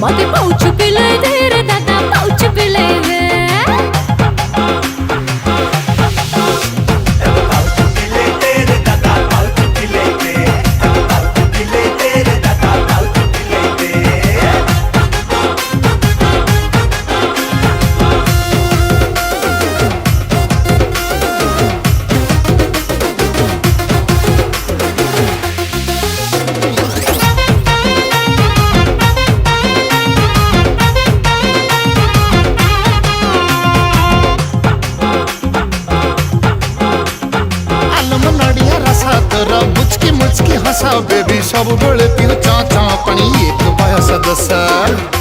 मते पाउच पिले दे रे दादा पाउच पिले दे मुचकी मुचकी हसा बेबी सब बड़े पियो चा चा पानी एक बयस दसा